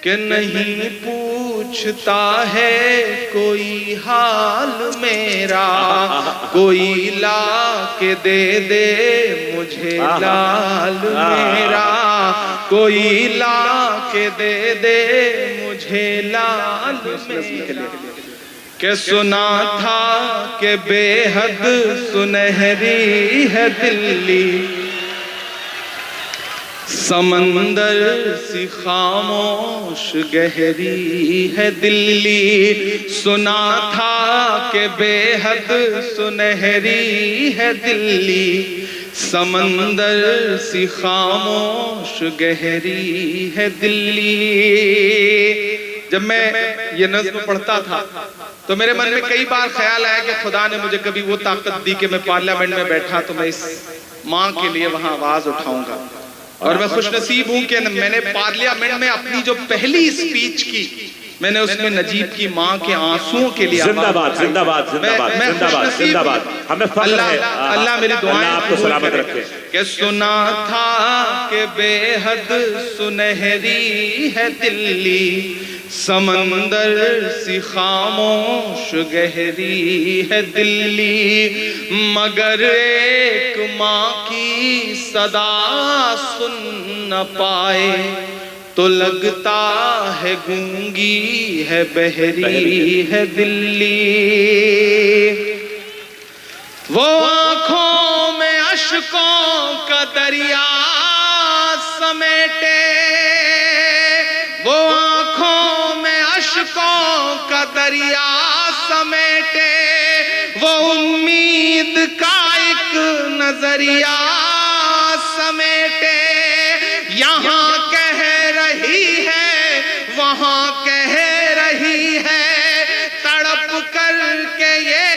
کہ نہیں پوچھتا ہے کوئی حال میرا، کوئی لا کے دے دے مجھے لال میرا، کوئی لا کے دے دے مجھے لال میرا۔ کہ سنا تھا کہ بے حد سنہری ہے دلی، سمندر سی خاموش گہری ہے دلی، سنا تھا کہ بے حد سنہری ہے دلی، سمندر سی خاموش گہری ہے دلی۔ جب میں یہ نظم پڑھتا تھا تو میرے من میں کئی بار خیال آیا کہ خدا نے مجھے کبھی وہ طاقت دی کہ میں پارلیمنٹ میں بیٹھا تو میں اس ماں کے لیے وہاں آواز اٹھاؤں گا، اور میں خوش نصیب ہوں کہ میں نے پارلیمنٹ میں اپنی جو پہلی سپیچ کی میں نے اس میں نجیب کی ماں کے آنسوؤں کے لیے زندہ باد زندہ باد زندہ باد زندہ باد زندہ باد، ہمیں فخر ہے، اللہ میری دعائیں اللہ آپ کو سلامت رکھے۔ کہ سنا تھا کہ بے حد سنہری ہے دلی، سمندر سی خاموش گہری ہے دلی، مگر ایک ماں کی صدا سن نہ پائے تو لگتا ہے گونگی ہے بہری ہے دلی۔ وہ آنکھوں میں اشکوں کا دریا سمیٹے، وہ آنکھوں میں اشکوں کا دریا سمیٹے، وہ امید کا ایک نظریہ سمیٹے، یہاں کہہ رہی ہے وہاں کہہ رہی ہے، تڑپ کر کے یہ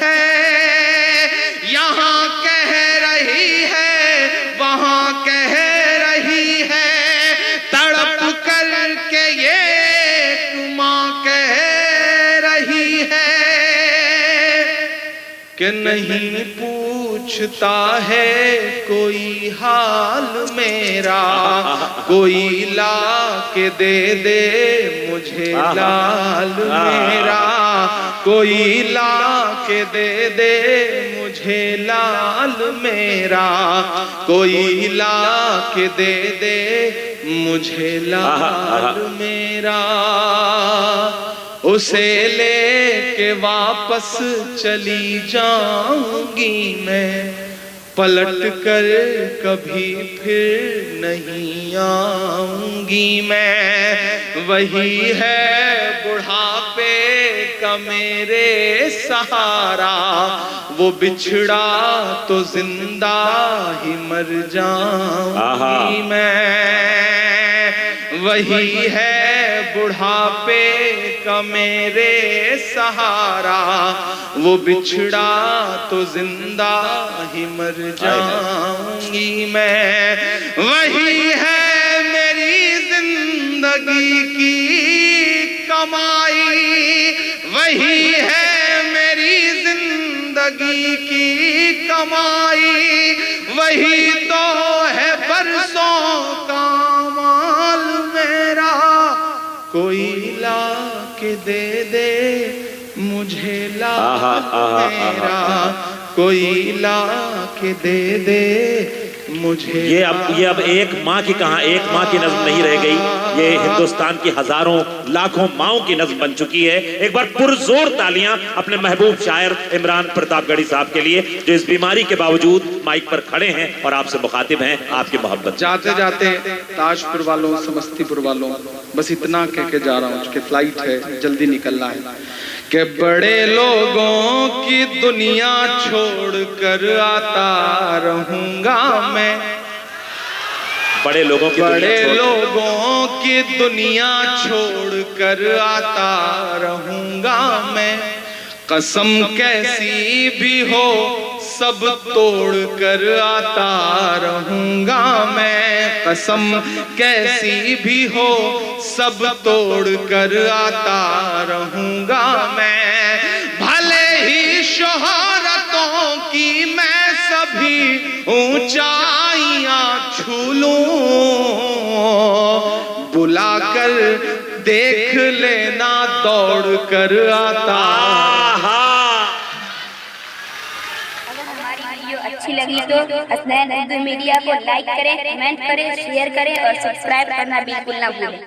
ہے، یہاں کہہ رہی ہے وہاں کہہ رہی ہے، تڑپ کر کے یہ ماں کہہ رہی ہے کہ نہیں پوچھتا ہے کوئی حال میرا، کوئی لا کے دے دے مجھے لال میرا، کوئی لا کے دے دے مجھے لال میرا، کوئی لا کے دے دے مجھے لال میرا۔ اسے لے کے واپس چلی جاؤں گی میں، پلٹ کر کبھی پھر نہیں آؤں گی میں، وہی ہے بڑھاپے کا میرے سہارا، وہ بچھڑا تو زندہ ہی مر جاؤں گی میں، وہی ہے بڑھاپے کا میرے سہارا، وہ بچھڑا تو زندہ ہی مر جاؤں گی میں، وہی ہے میری زندگی کی کمائی، وہی ہے میری زندگی کی کمائی، وہی تو ہے برسوں کا مال میرا، کوئی لا کے دے دے مجھے لال میرا، کوئی لا کے دے دے مجھے۔ یہ اب ایک ماں کی کہاں ایک ماں کی نظم نہیں رہ گئی، یہ ہندوستان کی ہزاروں لاکھوں ماؤں کی نظم بن چکی ہے۔ ایک بار پرزور تالیاں اپنے محبوب شاعر عمران پرتاپ گڑھی صاحب کے لیے، جو اس بیماری کے باوجود مائک پر کھڑے ہیں اور آپ سے مخاطب ہیں آپ کی محبت۔ جاتے جاتے تاج پور والوں، سمستی پور والوں، بس اتنا کہہ کے جا رہا ہوں کہ فلائٹ ہے جلدی نکلنا ہے، کہ بڑے لوگوں کی دنیا چھوڑ کر آتا رہوں گا میں، بڑے لوگوں کی دنیا چھوڑ کر آتا رہوں گا میں، قسم کیسی بھی ہو سب توڑ کر آتا رہوں گا میں، قسم کیسی بھی ہو سب توڑ کر آتا رہوں گا میں، بھلے ہی شہرتوں کی میں سبھی اونچائیاں چھو لوں، بلا کر دیکھ لینا دوڑ کر آتا. اگر ہماری ویڈیو اچھی لگی تو حسنین اردو میڈیا کو لائک کریں، کمنٹ کریں، شیئر کریں اور سبسکرائب کرنا بالکل نہ بھولیں.